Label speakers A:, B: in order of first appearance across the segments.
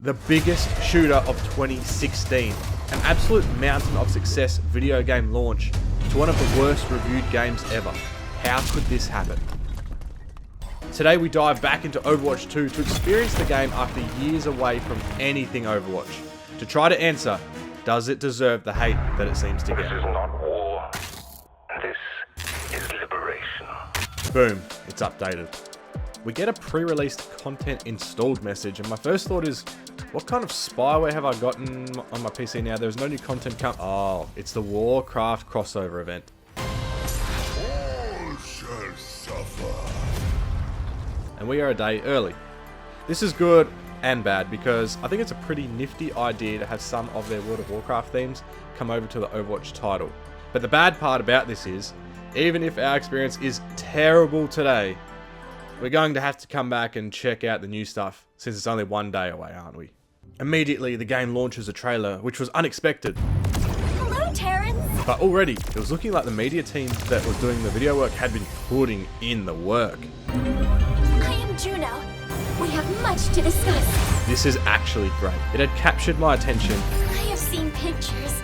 A: The biggest shooter of 2016, an absolute mountain of success video game launch to one of the worst reviewed games ever. How could this happen? Today we dive back into Overwatch 2 to experience the game after years away from anything Overwatch. To try to answer, does it deserve the hate that it seems to get?
B: This is not war. This is liberation.
A: Boom, it's updated. We get a pre-released content installed message, and my first thought is, what kind of spyware have I gotten on my PC now? There's no new content Oh, it's the Warcraft crossover event.
C: All shall suffer.
A: And we are a day early. This is good and bad because I think it's a pretty nifty idea to have some of their World of Warcraft themes come over to the Overwatch title. But the bad part about this is, even if our experience is terrible today, we're going to have to come back and check out the new stuff since it's only one day away, aren't we? Immediately, the game launches a trailer, which was unexpected.
D: Hello, Terrence!
A: But already, it was looking like the media team that was doing the video work had been putting in the work.
D: I am Juno. We have much to discuss.
A: This is actually great. It had captured my attention.
D: I have seen pictures,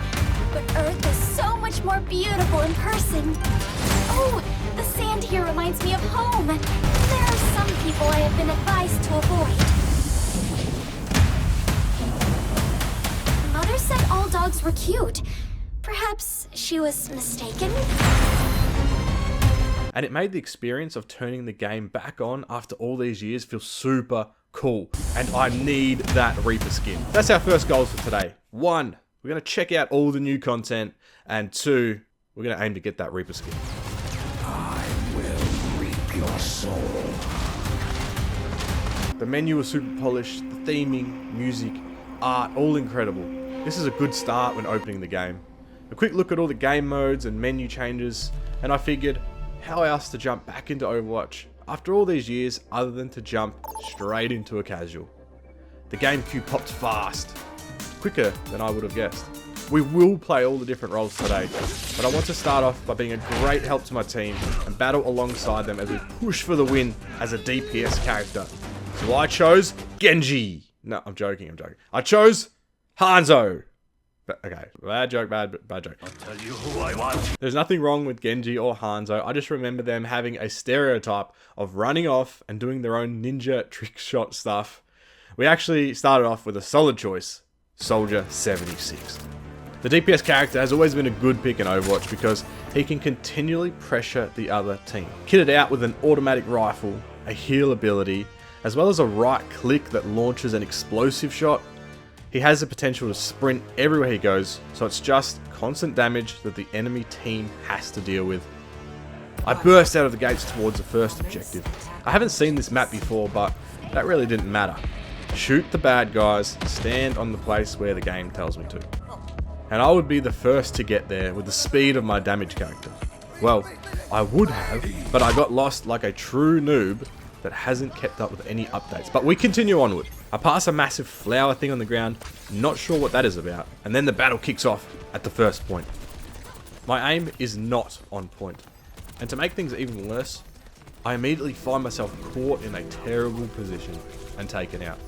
D: but Earth is so much more beautiful in person. Oh, the sand here reminds me of home. There are some people I have been advised to avoid. Mother said all dogs were cute. Perhaps she was mistaken?
A: And it made the experience of turning the game back on after all these years feel super cool. And I need that Reaper skin. That's our first goals for today. 1, we're going to check out all the new content. And 2, we're going to aim to get that Reaper skin.
C: I will reap your soul.
A: The menu was super polished, the theming, music, art, all incredible. This is a good start when opening the game. A quick look at all the game modes and menu changes, and I figured, how else to jump back into Overwatch after all these years other than to jump straight into a casual. The game queue popped fast, quicker than I would have guessed. We will play all the different roles today, but I want to start off by being a great help to my team and battle alongside them as we push for the win as a DPS character. So I chose Genji. No, I'm joking. I chose Hanzo. But, okay, bad joke.
C: I'll tell you who I want.
A: There's nothing wrong with Genji or Hanzo. I just remember them having a stereotype of running off and doing their own ninja trick shot stuff. We actually started off with a solid choice, Soldier 76. The DPS character has always been a good pick in Overwatch because he can continually pressure the other team. Kitted out with an automatic rifle, a heal ability, as well as a right click that launches an explosive shot, he has the potential to sprint everywhere he goes, so it's just constant damage that the enemy team has to deal with. I burst out of the gates towards the first objective. I haven't seen this map before, but that really didn't matter. Shoot the bad guys, stand on the place where the game tells me to. And I would be the first to get there with the speed of my damage character. Well, I would have, but I got lost like a true noob that hasn't kept up with any updates. But we continue onward. I pass a massive flower thing on the ground, not sure what that is about, and then the battle kicks off at the first point. My aim is not on point, and to make things even worse, I immediately find myself caught in a terrible position and taken out.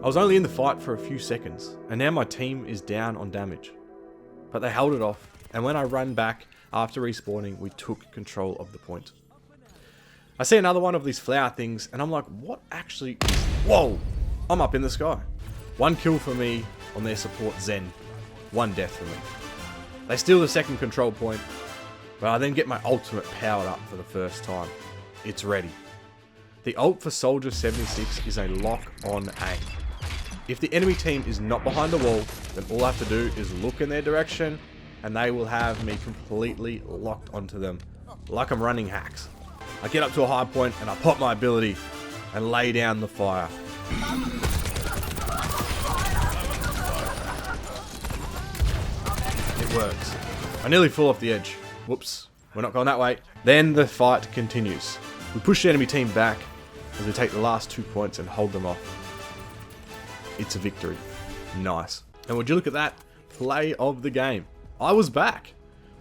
A: I was only in the fight for a few seconds, and now my team is down on damage. But they held it off, and when I ran back after respawning, we took control of the point. I see another one of these flower things, and I'm like, what actually is... Whoa! I'm up in the sky. 1 kill for me on their support Zen. 1 death for me. They steal the second control point, but I then get my ultimate powered up for the first time. It's ready. The ult for Soldier 76 is a lock-on aim. If the enemy team is not behind the wall, then all I have to do is look in their direction and they will have me completely locked onto them, like I'm running hacks. I get up to a high point and I pop my ability and lay down the fire. It works. I nearly fall off the edge. Whoops, we're not going that way. Then the fight continues. We push the enemy team back as we take the last 2 points and hold them off. It's a victory. Nice. And would you look at that? Play of the game. I was back.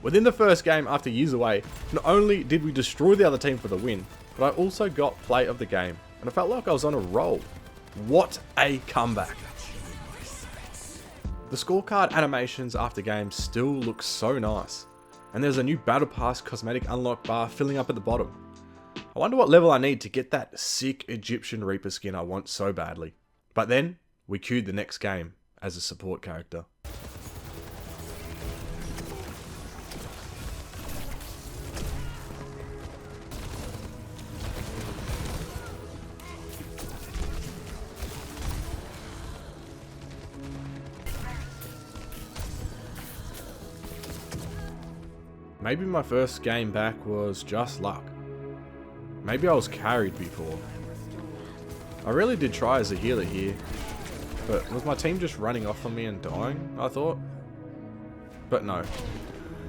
A: Within the first game after years away, not only did we destroy the other team for the win, but I also got play of the game, and I felt like I was on a roll. What a comeback. The scorecard animations after games still look so nice, and there's a new Battle Pass cosmetic unlock bar filling up at the bottom. I wonder what level I need to get that sick Egyptian Reaper skin I want so badly. But then, we queued the next game as a support character. Maybe my first game back was just luck. Maybe I was carried before. I really did try as a healer here, but was my team just running off on me and dying, I thought? But no.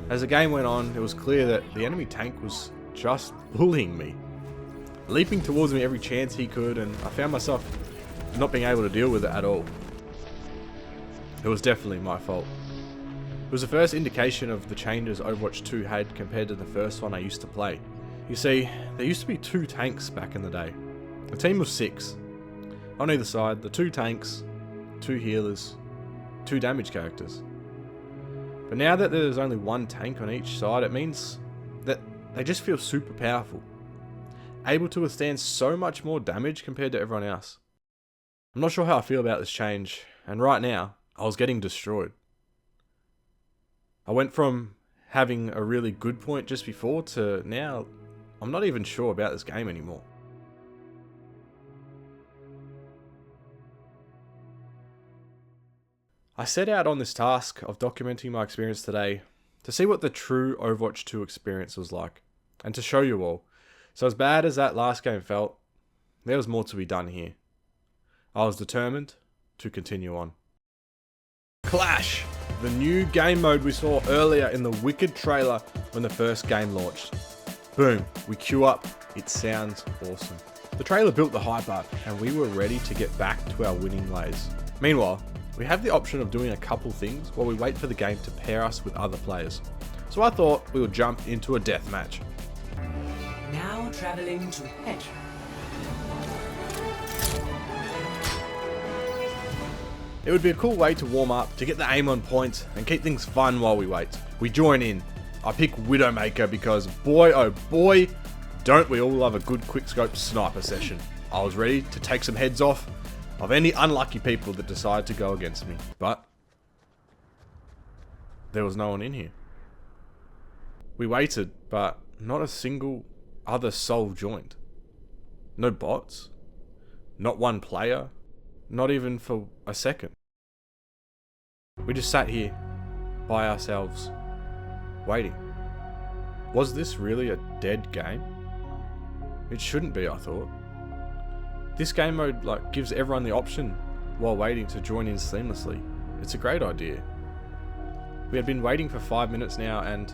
A: As the game went on, it was clear that the enemy tank was just bullying me, leaping towards me every chance he could, and I found myself not being able to deal with it at all. It was definitely my fault. It was the first indication of the changes Overwatch 2 had compared to the first one I used to play. You see, there used to be 2 tanks back in the day. A team of 6. On either side, the 2 tanks, 2 healers, 2 damage characters. But now that there's only 1 tank on each side, it means that they just feel super powerful. Able to withstand so much more damage compared to everyone else. I'm not sure how I feel about this change, and right now, I was getting destroyed. I went from having a really good point just before to now, I'm not even sure about this game anymore. I set out on this task of documenting my experience today to see what the true Overwatch 2 experience was like, and to show you all. So as bad as that last game felt, there was more to be done here. I was determined to continue on. Clash! The new game mode we saw earlier in the Wicked trailer when the first game launched. Boom, we queue up, it sounds awesome. The trailer built the hype up and we were ready to get back to our winning ways. Meanwhile, we have the option of doing a couple things while we wait for the game to pair us with other players. So I thought we would jump into a deathmatch.
E: Now traveling to Petra.
A: It would be a cool way to warm up, to get the aim on point, and keep things fun while we wait. We join in. I pick Widowmaker because boy oh boy, don't we all love a good quickscope sniper session. I was ready to take some heads off of any unlucky people that decided to go against me, but there was no one in here. We waited, but not a single other soul joined. No bots, not one player, not even for a second. We just sat here by ourselves, waiting. Was this really a dead game? It shouldn't be, I thought. This game mode gives everyone the option while waiting to join in seamlessly. It's a great idea. We had been waiting for 5 minutes now and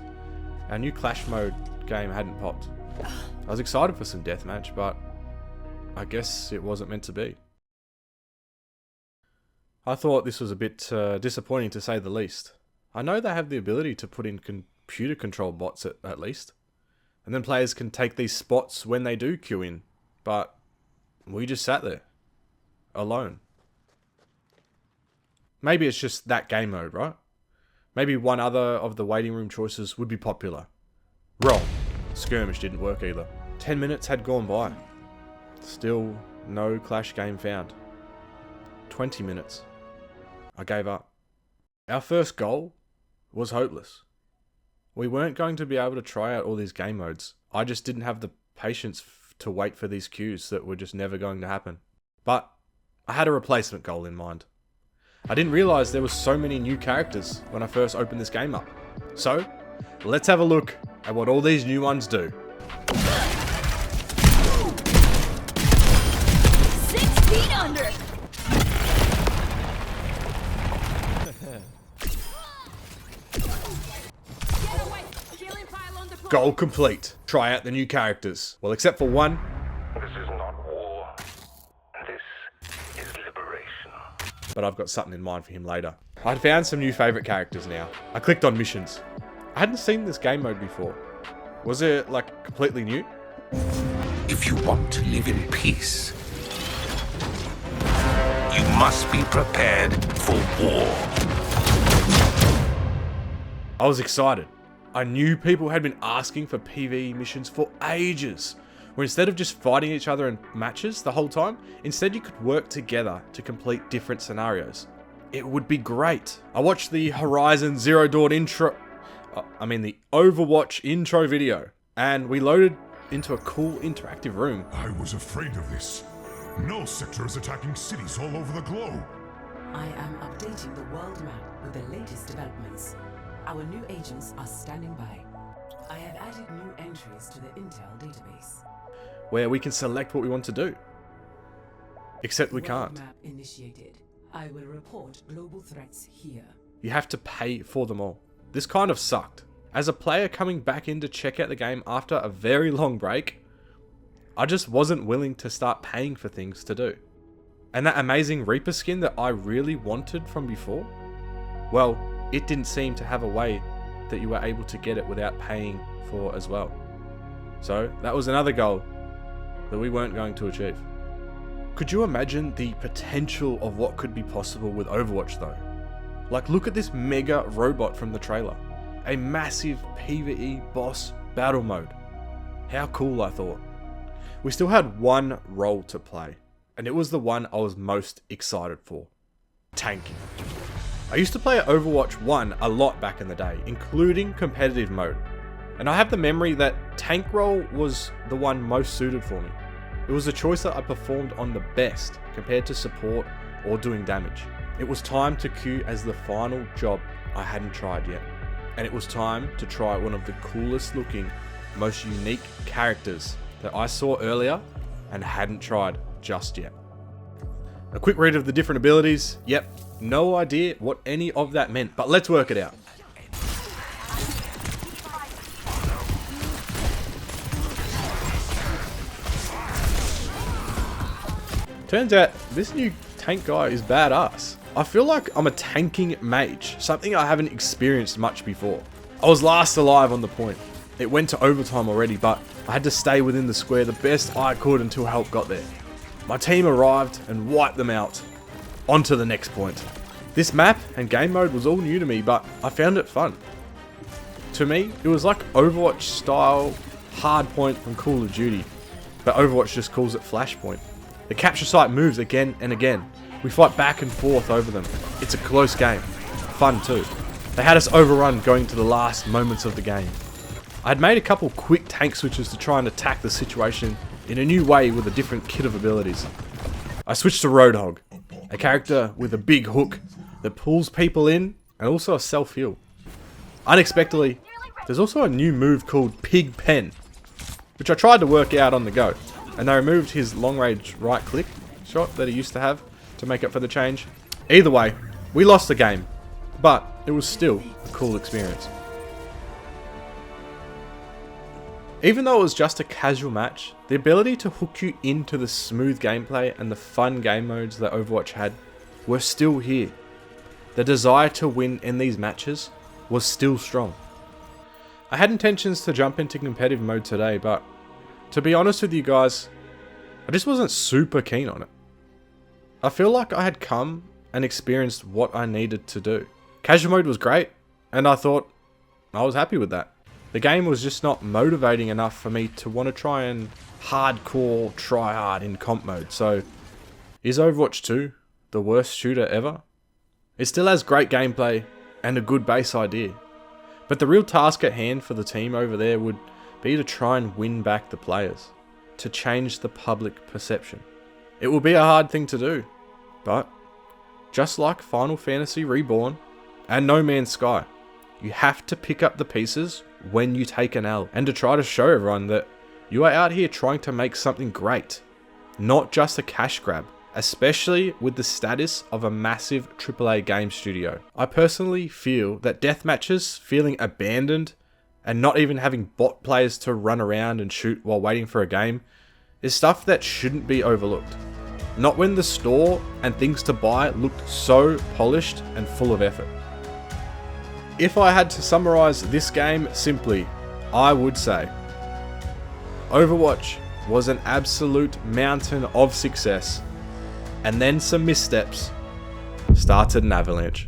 A: our new Clash mode game hadn't popped. I was excited for some deathmatch, but I guess it wasn't meant to be. I thought this was a bit disappointing to say the least. I know they have the ability to put in computer controlled bots at least, and then players can take these spots when they do queue in, but we just sat there, alone. Maybe it's just that game mode, right? Maybe one other of the waiting room choices would be popular. Wrong. Skirmish didn't work either. 10 minutes had gone by. Still no Clash game found. 20 minutes. I gave up. Our first goal was hopeless. We weren't going to be able to try out all these game modes. I just didn't have the patience to wait for these queues that were just never going to happen. But I had a replacement goal in mind. I didn't realise there were so many new characters when I first opened this game up. So, let's have a look at what all these new ones do.
D: 6 feet under!
A: Goal complete. Try out the new characters. Well, except for one.
B: This is not war. This is liberation.
A: But I've got something in mind for him later. I'd found some new favourite characters now. I clicked on missions. I hadn't seen this game mode before. Was it like completely new?
C: If you want to live in peace, you must be prepared for war.
A: I was excited. I knew people had been asking for PvE missions for ages, where instead of just fighting each other in matches the whole time, instead you could work together to complete different scenarios. It would be great. I watched the Horizon Zero Dawn the Overwatch intro video, and we loaded into a cool interactive room.
F: I was afraid of this. Null sector is attacking cities all over the globe.
E: I am updating the world map with the latest developments. Our new agents are standing by. I have added new entries to the Intel database.
A: Where we can select what we want to do. Except we can't.
E: World map initiated. I will report global threats here.
A: You have to pay for them all. This kind of sucked. As a player coming back in to check out the game after a very long break, I just wasn't willing to start paying for things to do. And that amazing Reaper skin that I really wanted from before, well, it didn't seem to have a way that you were able to get it without paying for as well. So that was another goal that we weren't going to achieve. Could you imagine the potential of what could be possible with Overwatch though? Like, look at this mega robot from the trailer. A massive PvE boss battle mode. How cool, I thought. We still had one role to play, and it was the one I was most excited for. Tanking. I used to play Overwatch 1 a lot back in the day, including competitive mode. And I have the memory that tank role was the one most suited for me. It was the choice that I performed on the best compared to support or doing damage. It was time to queue as the final job I hadn't tried yet. And it was time to try one of the coolest looking, most unique characters that I saw earlier and hadn't tried just yet. A quick read of the different abilities. Yep, no idea what any of that meant, but let's work it out. Turns out this new tank guy is badass. I feel like I'm a tanking mage, something I haven't experienced much before. I was last alive on the point. It went to overtime already, but I had to stay within the square the best I could until help got there. My team arrived and wiped them out. On to the next point. This map and game mode was all new to me, but I found it fun. To me, it was like Overwatch style hardpoint from Call of Duty, but Overwatch just calls it Flashpoint. The capture site moves again and again. We fight back and forth over them. It's a close game. Fun too. They had us overrun going to the last moments of the game. I had made a couple quick tank switches to try and attack the situation in a new way with a different kit of abilities. I switched to Roadhog, a character with a big hook that pulls people in and also a self-heal. Unexpectedly, there's also a new move called Pig Pen, which I tried to work out on the go, and they removed his long-range right-click shot that he used to have to make up for the change. Either way, we lost the game, but it was still a cool experience. Even though it was just a casual match, the ability to hook you into the smooth gameplay and the fun game modes that Overwatch had were still here. The desire to win in these matches was still strong. I had intentions to jump into competitive mode today, but to be honest with you guys, I just wasn't super keen on it. I feel like I had come and experienced what I needed to do. Casual mode was great, and I thought I was happy with that. The game was just not motivating enough for me to want to try and hardcore try hard in comp mode. So, is Overwatch 2 the worst shooter ever? It still has great gameplay and a good base idea. But the real task at hand for the team over there would be to try and win back the players, to change the public perception. It will be a hard thing to do, but just like Final Fantasy Reborn and No Man's Sky, you have to pick up the pieces when you take an L, and to try to show everyone that you are out here trying to make something great, not just a cash grab, especially with the status of a massive AAA game studio. I personally feel that deathmatches feeling abandoned and not even having bot players to run around and shoot while waiting for a game is stuff that shouldn't be overlooked. Not when the store and things to buy looked so polished and full of effort. If I had to summarize this game simply, I would say Overwatch was an absolute mountain of success, and then some missteps started an avalanche.